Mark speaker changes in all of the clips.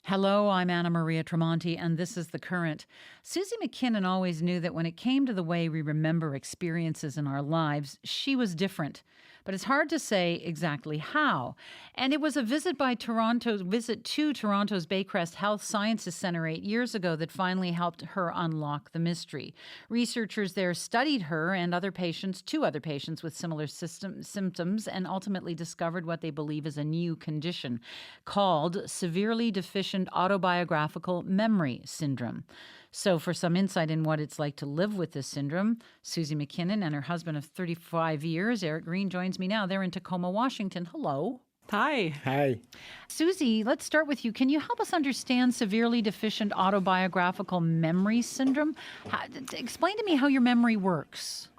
Speaker 1: Hello, I'm Anna Maria Tremonti, and this is The Current. Susie McKinnon always knew that when it came to the way we remember experiences in our lives, she was different. But it's hard to say exactly how. And it was a visit to Toronto's Baycrest Health Sciences Centre 8 years ago that finally helped her unlock the mystery. Researchers there studied her and two other patients with similar symptoms, and ultimately discovered what they believe is a new condition called severely deficient autobiographical memory syndrome. So for some insight in what it's like to live with this syndrome, Susie McKinnon and her husband of 35 years, Eric Green, joins me now. They're in Tacoma, Washington. Hello.
Speaker 2: Hi.
Speaker 3: Hi.
Speaker 1: Susie, let's start with you. Can you help us understand severely deficient autobiographical memory syndrome? Explain to me how your memory works.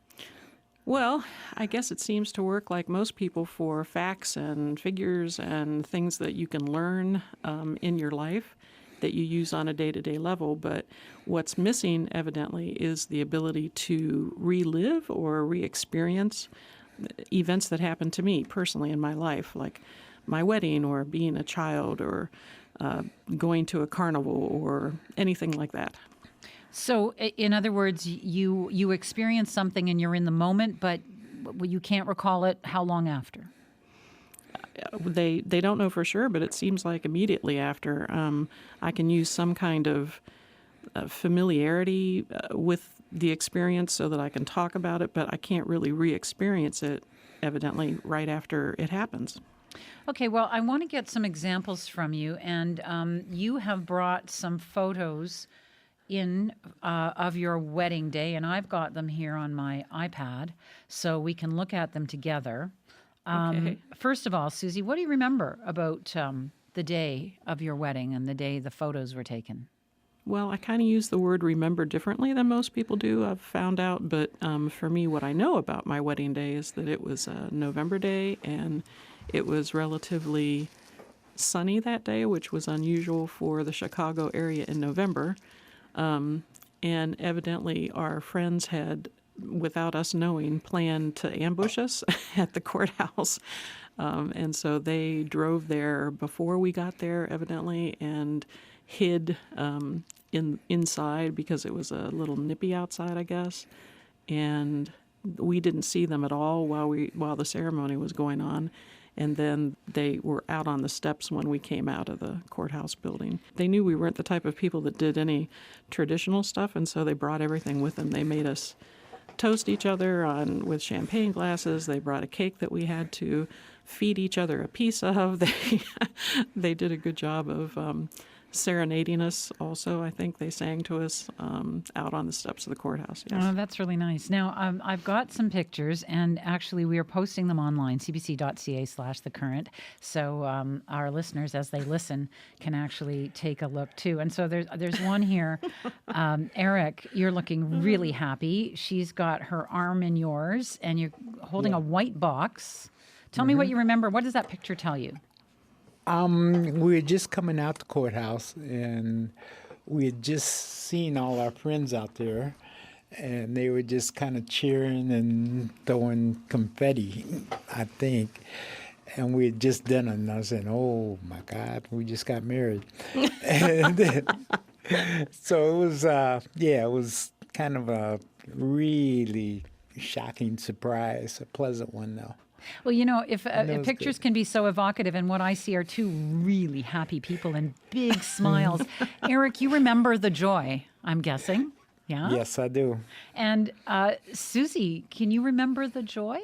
Speaker 2: Well, I guess it seems to work like most people for facts and figures and things that you can learn in your life that you use on a day-to-day level. But what's missing, evidently, is the ability to relive or re-experience events that happened to me personally in my life, like my wedding or being a child or going to a carnival or anything like that.
Speaker 1: So, in other words, you experience something and you're in the moment, but you can't recall it how long after?
Speaker 2: They don't know for sure, but it seems like immediately after. I can use some kind of familiarity with the experience so that I can talk about it, but I can't really re-experience it, evidently, right after it happens.
Speaker 1: Okay, well, I want to get some examples from you, and you have brought some photos in of your wedding day, and I've got them here on my iPad, so we can look at them together.
Speaker 2: Okay.
Speaker 1: First of all, Susie, what do you remember about the day of your wedding and the day the photos were taken?
Speaker 2: Well, I kind of use the word remember differently than most people do, I've found out. But for me, what I know about my wedding day is that it was a November day, and it was relatively sunny that day, which was unusual for the Chicago area in November. And evidently our friends had, without us knowing, planned to ambush us at the courthouse. And so they drove there before we got there, evidently, and hid inside because it was a little nippy outside, I guess. And we didn't see them at all while the ceremony was going on. And then they were out on the steps when we came out of the courthouse building. They knew we weren't the type of people that did any traditional stuff, and so they brought everything with them. They made us toast each other with champagne glasses. They brought a cake that we had to feed each other a piece of. They did a good job of serenading us also. I think they sang to us out on the steps of the courthouse. Yes.
Speaker 1: Oh, that's really nice. Now, I've got some pictures, and actually we are posting them online, cbc.ca/thecurrent, so our listeners, as they listen, can actually take a look too. And so there's one here. Eric, you're looking really happy. She's got her arm in yours, and you're holding a white box. Tell me what you remember. What does that picture tell you?
Speaker 3: We were just coming out the courthouse, and we had just seen all our friends out there, and they were just kind of cheering and throwing confetti, I think. And we had just done it, and I was saying, oh, my God, we just got married. And then, so it was, it was kind of a really shocking surprise, a pleasant one, though.
Speaker 1: Well, you know, if pictures can be so evocative, and what I see are two really happy people and big smiles. Eric, you remember the joy, I'm guessing. Yeah?
Speaker 3: Yes, I do.
Speaker 1: And Susie, can you remember the joy?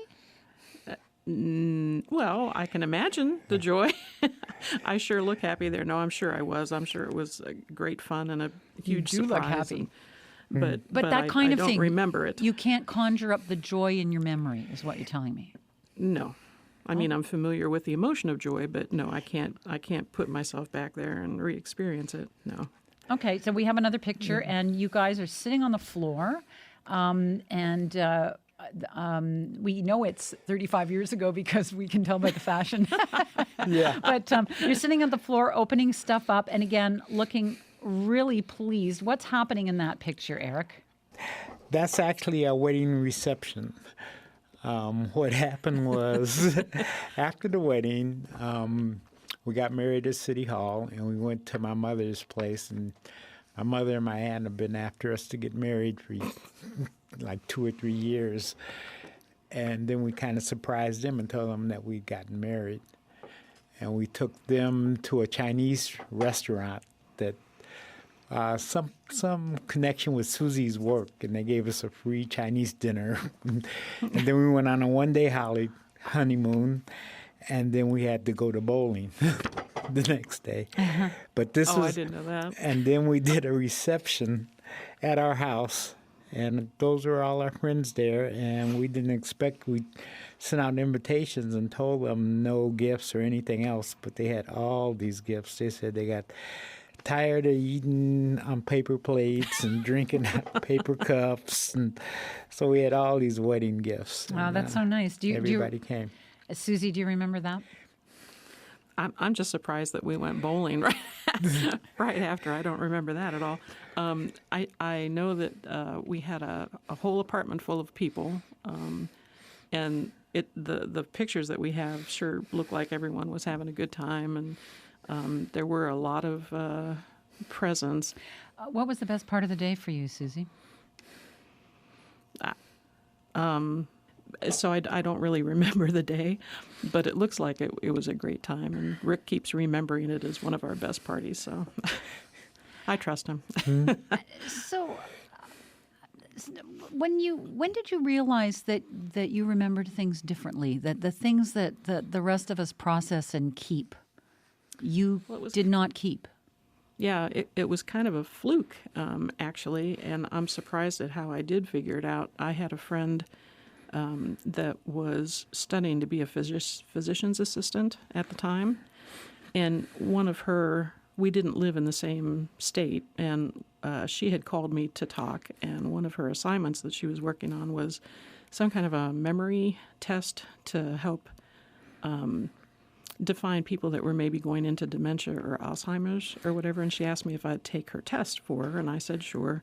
Speaker 2: Well, I can imagine the joy. I sure look happy there. No, I'm sure I was. I'm sure it was great fun and a huge surprise.
Speaker 1: You look happy.
Speaker 2: But
Speaker 1: that kind of
Speaker 2: I
Speaker 1: thing,
Speaker 2: don't remember it.
Speaker 1: You can't conjure up the joy in your memory, is what you're telling me.
Speaker 2: No. I mean, I'm familiar with the emotion of joy, but no, I can't put myself back there and re-experience it. No.
Speaker 1: Okay, so we have another picture, and you guys are sitting on the floor, and we know it's 35 years ago because we can tell by the fashion.
Speaker 3: Yeah.
Speaker 1: But you're sitting on the floor, opening stuff up, and again, looking really pleased. What's happening in that picture, Eric?
Speaker 3: That's actually a wedding reception. What happened was, after the wedding, We got married at City Hall, and we went to my mother's place. And my mother and my aunt have been after us to get married for like 2 or 3 years. And then we kind of surprised them and told them that we'd gotten married. And we took them to a Chinese restaurant that some connection with Susie's work, and they gave us a free Chinese dinner. And then we went on a one-day honeymoon, and then we had to go to bowling the next day. But this
Speaker 2: I didn't know that.
Speaker 3: And then we did a reception at our house, and those were all our friends there, and we didn't expect, we sent out invitations and told them no gifts or anything else, but they had all these gifts. They said they got tired of eating on paper plates and drinking out of paper cups, and so we had all these wedding gifts.
Speaker 1: Wow,
Speaker 3: and,
Speaker 1: that's so nice.
Speaker 3: everybody came.
Speaker 1: Susie, do you remember that?
Speaker 2: I'm just surprised that we went bowling right after. I don't remember that at all. I know that we had a whole apartment full of people, and the pictures that we have sure look like everyone was having a good time, and there were a lot of presents.
Speaker 1: What was the best part of the day for you, Susie?
Speaker 2: So I don't really remember the day, but it looks like it was a great time, and Rick keeps remembering it as one of our best parties, so I trust him.
Speaker 1: So, when did you realize that you remembered things differently? That the things that the rest of us process and keep, you did not keep?
Speaker 2: Yeah, it was kind of a fluke, actually, and I'm surprised at how I did figure it out. I had a friend that was studying to be a physician's assistant at the time, and we didn't live in the same state, and she had called me to talk, and one of her assignments that she was working on was some kind of a memory test to help define people that were maybe going into dementia or Alzheimer's or whatever, and she asked me if I'd take her test for her, and I said sure.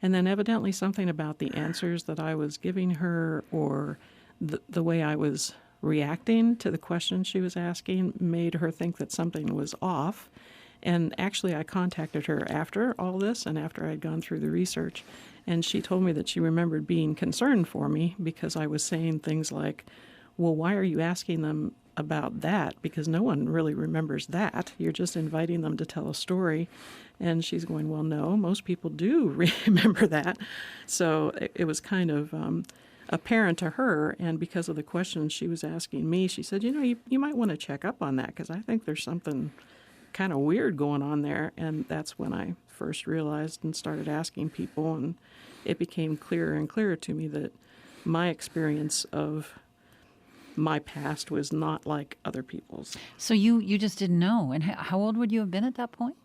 Speaker 2: And then evidently something about the answers that I was giving her, or the way I was reacting to the questions she was asking, made her think that something was off. And actually I contacted her after all this and after I'd gone through the research, and she told me that she remembered being concerned for me because I was saying things like, well, why are you asking them about that? Because no one really remembers that. You're just inviting them to tell a story. And she's going, well, no, most people do remember that. So it was kind of apparent to her. And because of the questions she was asking me, she said, you might want to check up on that, because I think there's something kind of weird going on there. And that's when I first realized and started asking people. And it became clearer and clearer to me that my experience of my past was not like other people's.
Speaker 1: So you just didn't know. And how old would you have been at that point?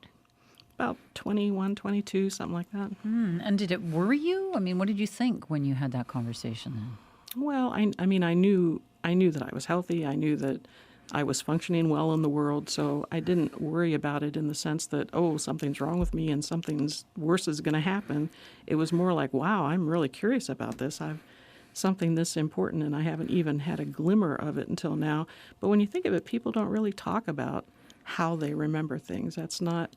Speaker 2: About 21, 22, something like that.
Speaker 1: And did it worry you? I mean, what did you think when you had that conversation then?
Speaker 2: Well, I mean, I knew that I was healthy. I knew that I was functioning well in the world, so I didn't worry about it in the sense that, oh, something's wrong with me and something's worse is going to happen. It was more like, wow, I'm really curious about this. I've something this important, and I haven't even had a glimmer of it until now. But when you think of it, people don't really talk about how they remember things. That's not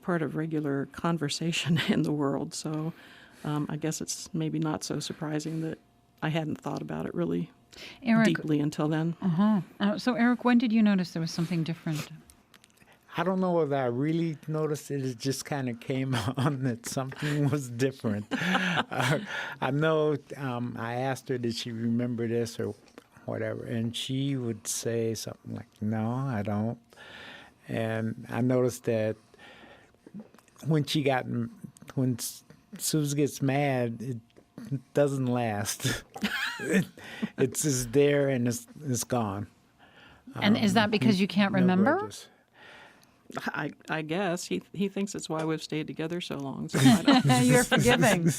Speaker 2: part of regular conversation in the world. So I guess it's maybe not so surprising that I hadn't thought about it really deeply until then.
Speaker 1: So, Eric, when did you notice there was something different?
Speaker 3: I don't know whether I really noticed it. It just kind of came on that something was different. I know I asked her, did she remember this or whatever, and she would say something like, no, I don't. And I noticed that when Suze gets mad, it doesn't last. It's just there and it's gone.
Speaker 1: And is that because you can't remember?
Speaker 3: Grudges.
Speaker 2: I guess he thinks it's why we've stayed together so long. So I don't.
Speaker 1: You're forgiving.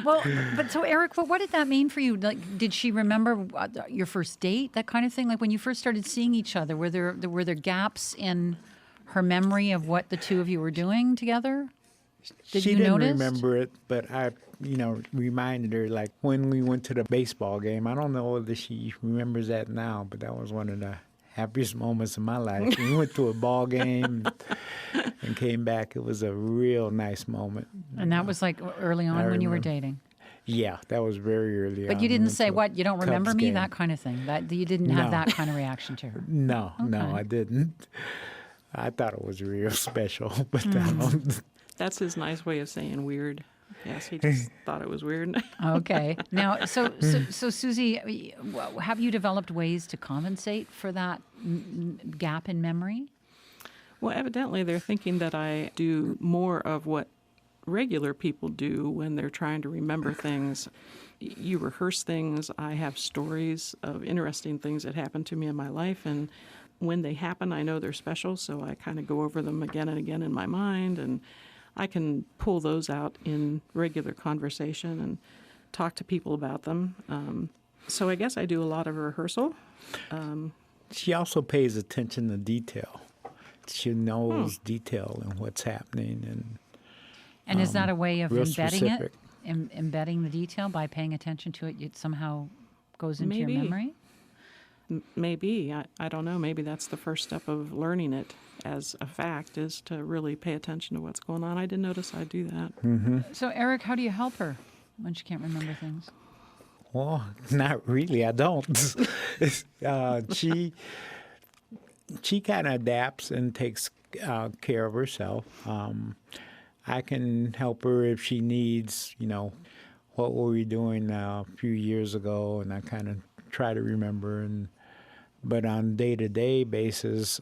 Speaker 1: Well, but so Eric, what did that mean for you? Like, did she remember your first date, that kind of thing? Like when you first started seeing each other, were there gaps in her memory of what the two of you were doing together?
Speaker 3: She didn't remember it, but I, reminded her, like when we went to the baseball game. I don't know whether she remembers that now, but that was one of the happiest moments of my life. We went to a ball game and came back. It was a real nice moment.
Speaker 1: And that was like early on when you were
Speaker 3: remember.
Speaker 1: dating.
Speaker 3: Yeah, that was very early on.
Speaker 1: But you
Speaker 3: We
Speaker 1: didn't
Speaker 3: went
Speaker 1: say,
Speaker 3: to a
Speaker 1: what, you don't remember
Speaker 3: Cubs
Speaker 1: me?
Speaker 3: game.
Speaker 1: That kind of thing. That you didn't have
Speaker 3: No.
Speaker 1: that kind of reaction to her.
Speaker 3: No,
Speaker 1: Okay.
Speaker 3: I didn't. I thought it was real special, but
Speaker 2: That's his nice way of saying weird. Yes, he just thought it was weird.
Speaker 1: Okay. Now, so Susie, have you developed ways to compensate for that gap in memory?
Speaker 2: Well, evidently they're thinking that I do more of what regular people do when they're trying to remember things. You rehearse things. I have stories of interesting things that happened to me in my life, and when they happen, I know they're special, so I kind of go over them again and again in my mind, and I can pull those out in regular conversation and talk to people about them. So I guess I do a lot of rehearsal.
Speaker 3: she also pays attention to detail. She knows detail and what's happening,
Speaker 1: And is that a way of
Speaker 3: real
Speaker 1: embedding
Speaker 3: specific.
Speaker 1: it? Embedding the detail by paying attention to it, it somehow goes into your
Speaker 2: Maybe.
Speaker 1: memory?
Speaker 2: Maybe. I don't know. Maybe that's the first step of learning it as a fact, is to really pay attention to what's going on. I didn't notice I do that.
Speaker 1: So, Eric, how do you help her when she can't remember things?
Speaker 3: Well, not really. I don't. She kind of adapts and takes care of herself. I can help her if she needs, what were we doing a few years ago, and I kind of try to remember. But on day-to-day basis,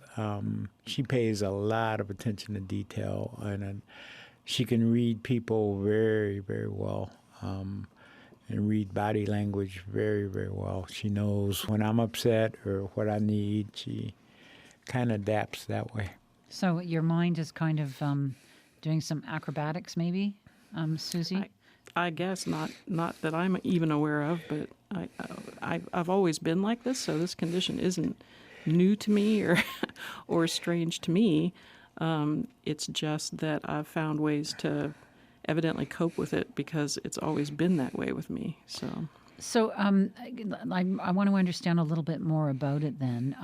Speaker 3: she pays a lot of attention to detail, and she can read people very, very well. And read body language very, very well. She knows when I'm upset or what I need. She kind of adapts that way.
Speaker 1: So your mind is kind of doing some acrobatics, maybe, Susie?
Speaker 2: I guess not that I'm even aware of, but I've always been like this, so this condition isn't new to me or strange to me. It's just that I've found ways to evidently cope with it because it's always been that way with me. So
Speaker 1: I want to understand a little bit more about it then.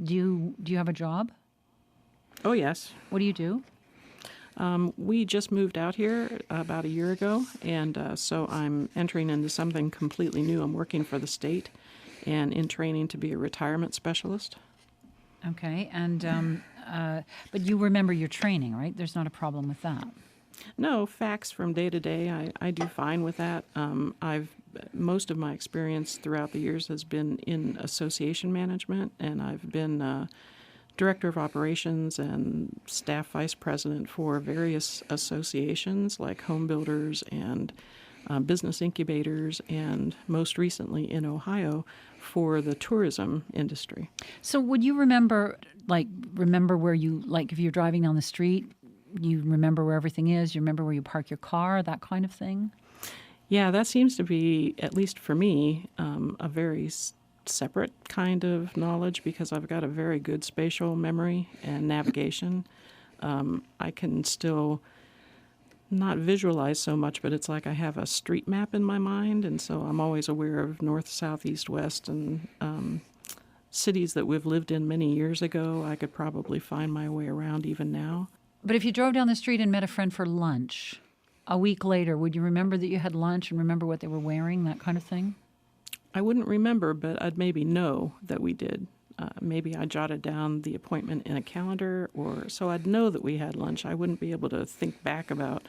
Speaker 1: Do you have a job?
Speaker 2: Oh, yes.
Speaker 1: What do you do?
Speaker 2: We just moved out here about a year ago, and so I'm entering into something completely new. I'm working for the state and in training to be a retirement specialist.
Speaker 1: Okay, and but you remember your training, right? There's not a problem with that.
Speaker 2: No, facts from day to day, I do fine with that. Most of my experience throughout the years has been in association management, and I've been director of operations and staff vice president for various associations like home builders and business incubators, and most recently in Ohio for the tourism industry.
Speaker 1: So would you remember where you, like if you're driving down the street, you remember where everything is, you remember where you park your car, that kind of thing?
Speaker 2: Yeah, that seems to be, at least for me, a very separate kind of knowledge because I've got a very good spatial memory and navigation. I can still not visualize so much, but it's like I have a street map in my mind, and so I'm always aware of north, south, east, west, and cities that we've lived in many years ago. I could probably find my way around even now.
Speaker 1: But if you drove down the street and met a friend for lunch, a week later, would you remember that you had lunch and remember what they were wearing, that kind of thing?
Speaker 2: I wouldn't remember, but I'd maybe know that we did. Maybe I jotted down the appointment in a calendar, or so I'd know that we had lunch. I wouldn't be able to think back about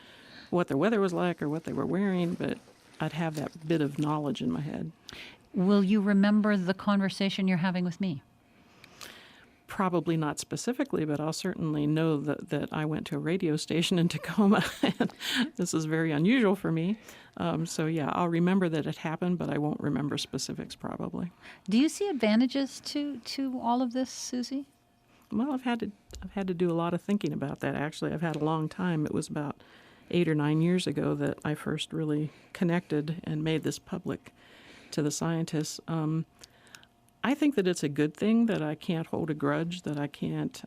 Speaker 2: what the weather was like or what they were wearing, but I'd have that bit of knowledge in my head.
Speaker 1: Will you remember the conversation you're having with me?
Speaker 2: Probably not specifically, but I'll certainly know that I went to a radio station in Tacoma, and this is very unusual for me. So yeah, I'll remember that it happened, but I won't remember specifics probably.
Speaker 1: Do you see advantages to all of this, Susie?
Speaker 2: Well, I've had to do a lot of thinking about that, actually. I've had a long time. It was about 8 or 9 years ago that I first really connected and made this public to the scientists. I think that it's a good thing that I can't hold a grudge, that I can't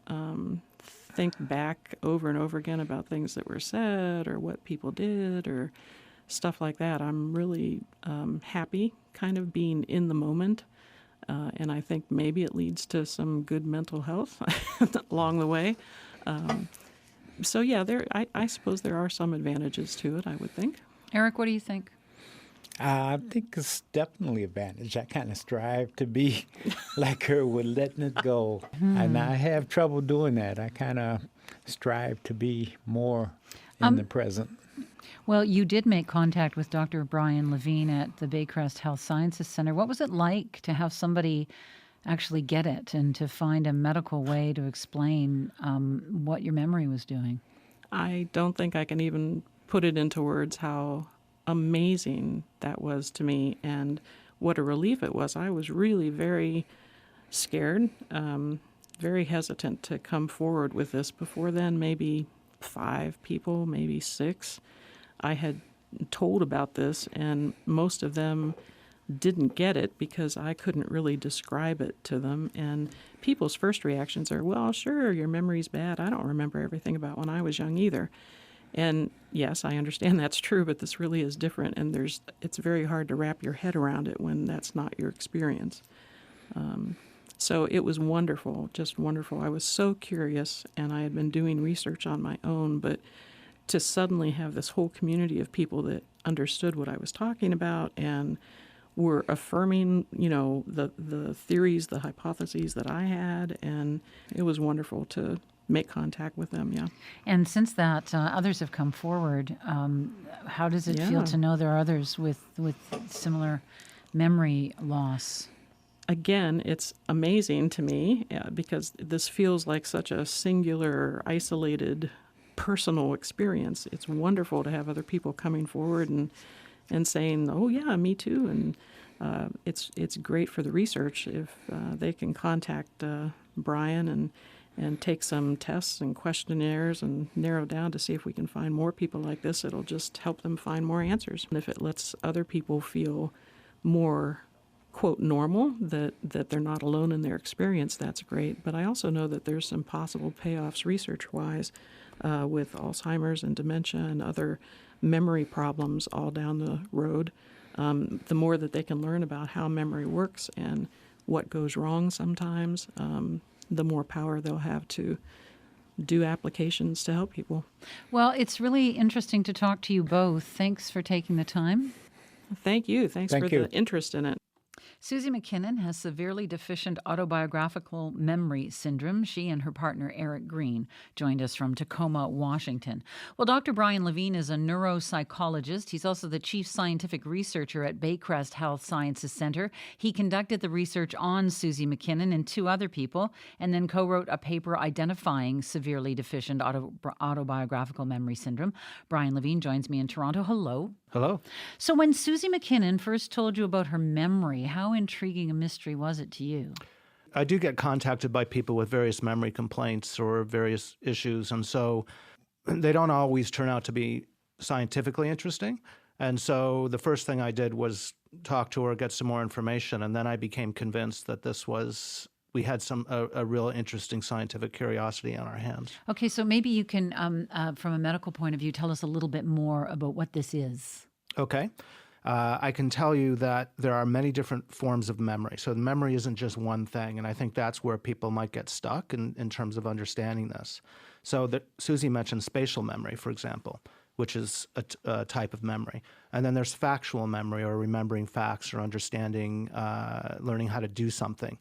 Speaker 2: think back over and over again about things that were said or what people did or stuff like that. I'm really happy kind of being in the moment And I think maybe it leads to some good mental health along the way. So yeah, I suppose there are some advantages to it, I would think.
Speaker 1: Eric, what do you think?
Speaker 3: I think it's definitely an advantage. I kind of strive to be like her with letting it go. And I have trouble doing that. I kind of strive to be more in the present.
Speaker 1: Well, you did make contact with Dr. Brian Levine at the Baycrest Health Sciences Center. What was it like to have somebody actually get it and to find a medical way to explain what your memory was doing?
Speaker 2: I don't think I can even put it into words how amazing that was to me and what a relief it was. I was really very scared, very hesitant to come forward with this. Before then, maybe 5 people, maybe 6. I had told about this, and most of them didn't get it because I couldn't really describe it to them. And people's first reactions are, well, sure, your memory's bad. I don't remember everything about when I was young either. And yes, I understand that's true, but this really is different, and it's very hard to wrap your head around it when that's not your experience. So it was wonderful, just wonderful. I was so curious, and I had been doing research on my own, but to suddenly have this whole community of people that understood what I was talking about and were affirming, the theories, the hypotheses that I had, and it was wonderful to make contact with them, yeah.
Speaker 1: And since that, others have come forward. How does it feel to know there are others with similar memory loss?
Speaker 2: Again, it's amazing to me because this feels like such a singular, isolated, personal experience. It's wonderful to have other people coming forward and saying, oh, yeah, me too. And it's great for the research if they can contact Brian and take some tests and questionnaires and narrow down to see if we can find more people like this. It'll just help them find more answers. And if it lets other people feel more, quote, normal, that they're not alone in their experience, that's great. But I also know that there's some possible payoffs research-wise with Alzheimer's and dementia and other memory problems all down the road. The more that they can learn about how memory works and what goes wrong sometimes, the more power they'll have to do applications to help people.
Speaker 1: Well, it's really interesting to talk to you both. Thanks for taking the time.
Speaker 2: Thank you. Thanks for the interest in it.
Speaker 1: Susie McKinnon has severely deficient autobiographical memory syndrome. She and her partner, Eric Green, joined us from Tacoma, Washington. Well, Dr. Brian Levine is a neuropsychologist. He's also the chief scientific researcher at Baycrest Health Sciences Center. He conducted the research on Susie McKinnon and 2 other people, and then co-wrote a paper identifying severely deficient autobiographical memory syndrome. Brian Levine joins me in Toronto. Hello.
Speaker 4: Hello.
Speaker 1: So when Susie McKinnon first told you about her memory, how intriguing a mystery was it to you?
Speaker 4: I do get contacted by people with various memory complaints or various issues, and so they don't always turn out to be scientifically interesting. And so the first thing I did was talk to her, get some more information, and then I became convinced that we had a real interesting scientific curiosity on our hands.
Speaker 1: Okay, so maybe you can, from a medical point of view, tell us a little bit more about what this is.
Speaker 4: Okay. I can tell you that there are many different forms of memory. So the memory isn't just one thing, and I think that's where people might get stuck in terms of understanding this. So Susie mentioned spatial memory, for example, which is a type of memory. And then there's factual memory, or remembering facts or understanding, learning how to do something.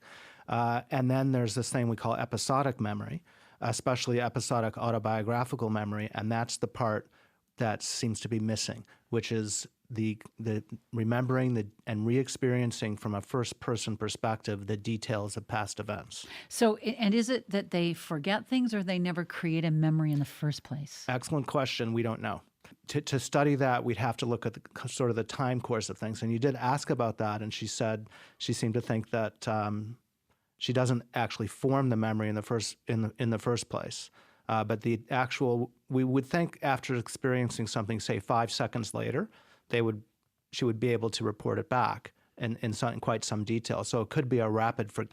Speaker 4: And then there's this thing we call episodic memory, especially episodic autobiographical memory, and that's the part that seems to be missing, which is the remembering and re-experiencing from a first-person perspective the details of past events.
Speaker 1: So, and is it that they forget things or they never create a memory in the first place?
Speaker 4: Excellent question. We don't know. To study that, we'd have to look at sort of the time course of things. And you did ask about that, and she said she seemed to think that she doesn't actually form the memory in the first place. But we would think after experiencing something, say 5 seconds later, she would be able to report it back in quite some detail. So it could be a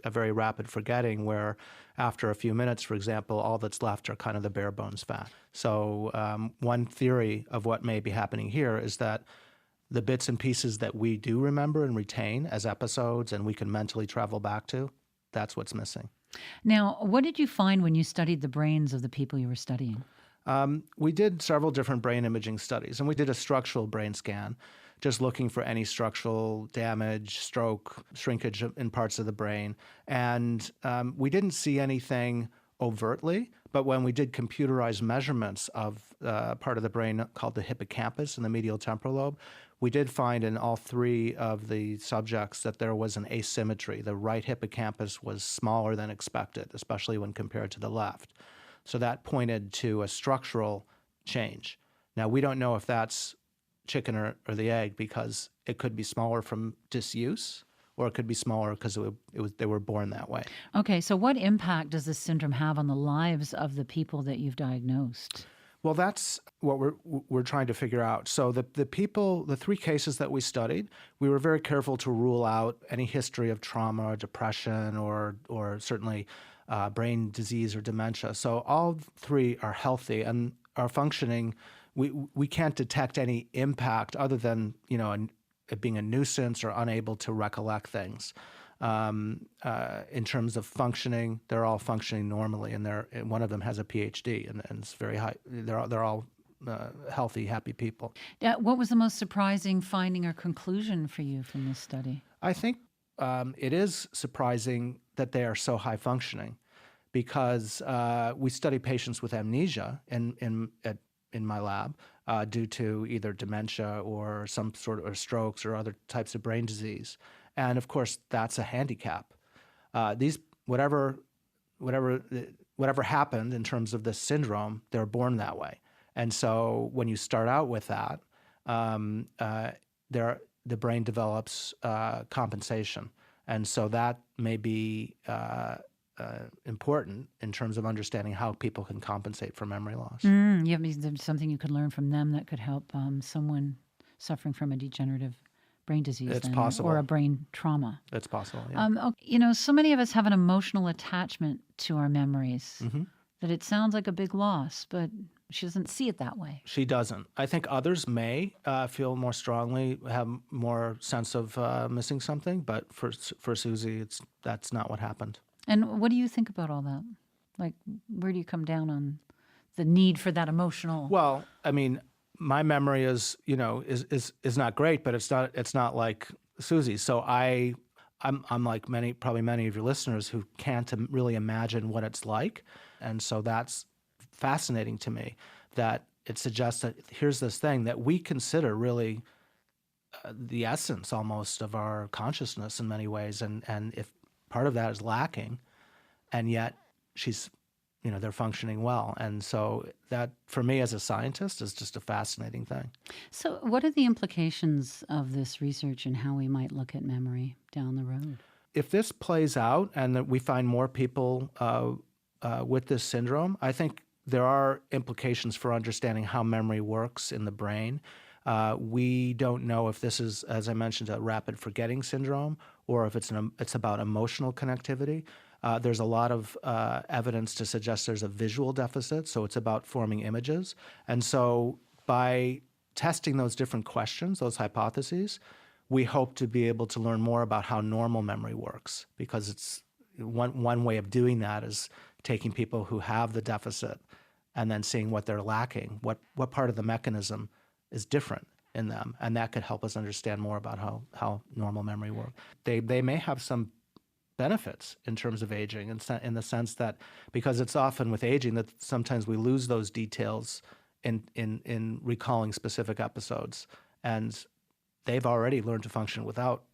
Speaker 4: very rapid forgetting where after a few minutes, for example, all that's left are kind of the bare bones facts. So one theory of what may be happening here is that the bits and pieces that we do remember and retain as episodes and we can mentally travel back to, that's what's missing.
Speaker 1: Now, what did you find when you studied the brains of the people you were studying?
Speaker 4: We did several different brain imaging studies, and we did a structural brain scan, just looking for any structural damage, stroke, shrinkage in parts of the brain. And we didn't see anything overtly, but when we did computerized measurements of part of the brain called the hippocampus in the medial temporal lobe, we did find in all three of the subjects that there was an asymmetry. The right hippocampus was smaller than expected, especially when compared to the left. So that pointed to a structural change. Now, we don't know if that's chicken or the egg, because it could be smaller from disuse, or it could be smaller because they were born that way.
Speaker 1: Okay, so what impact does this syndrome have on the lives of the people that you've diagnosed?
Speaker 4: Well, that's what we're trying to figure out. So the three cases that we studied, we were very careful to rule out any history of trauma or depression or certainly brain disease or dementia. So all three are healthy and are functioning. We can't detect any impact other than it being a nuisance or unable to recollect things. In terms of functioning, they're all functioning normally, and one of them has a PhD, and it's very high. They're all healthy, happy people.
Speaker 1: What was the most surprising finding or conclusion for you from this study?
Speaker 4: I think it is surprising that they are so high functioning, because we study patients with amnesia in my lab due to either dementia or some sort of strokes or other types of brain disease. And of course, that's a handicap. Whatever happened in terms of this syndrome, they're born that way. And so when you start out with that, the brain develops compensation. And so that may be important in terms of understanding how people can compensate for memory loss.
Speaker 1: There's something you could learn from them that could help someone suffering from a degenerative brain disease.
Speaker 4: It's possible.
Speaker 1: Or a brain trauma.
Speaker 4: It's possible, yeah.
Speaker 1: So many of us have an emotional attachment to our memories that it sounds like a big loss, but she doesn't see it that way.
Speaker 4: She doesn't. I think others may feel more strongly, have more sense of missing something, but for Susie, that's not what happened.
Speaker 1: And what do you think about all that? Like, where do you come down on the need for that emotional?
Speaker 4: Well, I mean, my memory is is not great, but it's not like Susie's. So I'm like many of your listeners who can't really imagine what it's like, and so that's fascinating to me. That it suggests that here's this thing that we consider really the essence almost of our consciousness in many ways, and if part of that is lacking, and yet she's. They're functioning well. And so that, for me as a scientist, is just a fascinating thing.
Speaker 1: So what are the implications of this research and how we might look at memory down the road?
Speaker 4: If this plays out and that we find more people with this syndrome, I think there are implications for understanding how memory works in the brain. We don't know if this is, as I mentioned, a rapid forgetting syndrome or if it's about emotional connectivity. There's a lot of evidence to suggest there's a visual deficit, so it's about forming images. And so by testing those different questions, those hypotheses, we hope to be able to learn more about how normal memory works, because it's one way of doing that is taking people who have the deficit and then seeing what they're lacking, what part of the mechanism is different in them, and that could help us understand more about how normal memory works. They may have some benefits in terms of aging, in the sense that because it's often with aging that sometimes we lose those details in recalling specific episodes, and they've already learned to function without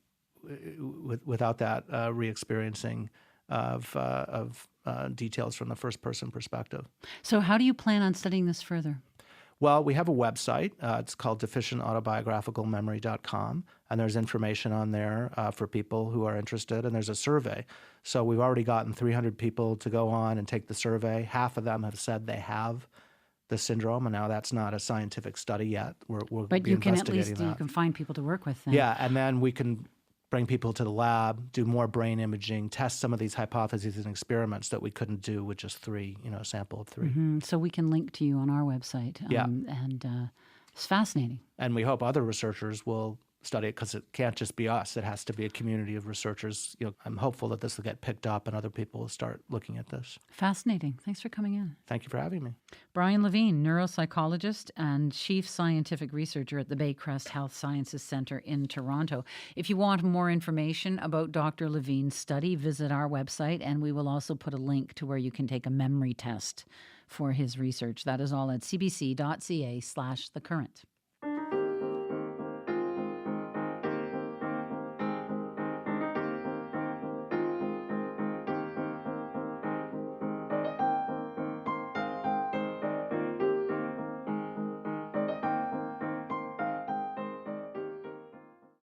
Speaker 4: that re-experiencing of details from the first person perspective.
Speaker 1: So how do you plan on studying this further?
Speaker 4: Well, we have a website. It's called deficient-autobiographical-memory.com, and there's information on there for people who are interested, and there's a survey. So we've already gotten 300 people to go on and take the survey. Half of them have said they have the syndrome, and now that's not a scientific study yet.
Speaker 1: But you can at least you can find people to work with then.
Speaker 4: Yeah, and then we can bring people to the lab, do more brain imaging, test some of these hypotheses and experiments that we couldn't do with just three, a sample of 3.
Speaker 1: So we can link to you on our website
Speaker 4: Yeah.
Speaker 1: And It's fascinating.
Speaker 4: And we hope other researchers will study it because it can't just be us. It has to be a community of researchers. I'm hopeful that this will get picked up and other people will start looking at this.
Speaker 1: Fascinating. Thanks for coming in.
Speaker 4: Thank you for having me.
Speaker 1: Brian Levine, neuropsychologist and chief scientific researcher at the Baycrest Health Sciences Centre in Toronto. If you want more information about Dr. Levine's study, visit our website, and we will also put a link to where you can take a memory test for his research. That is all at cbc.ca/thecurrent.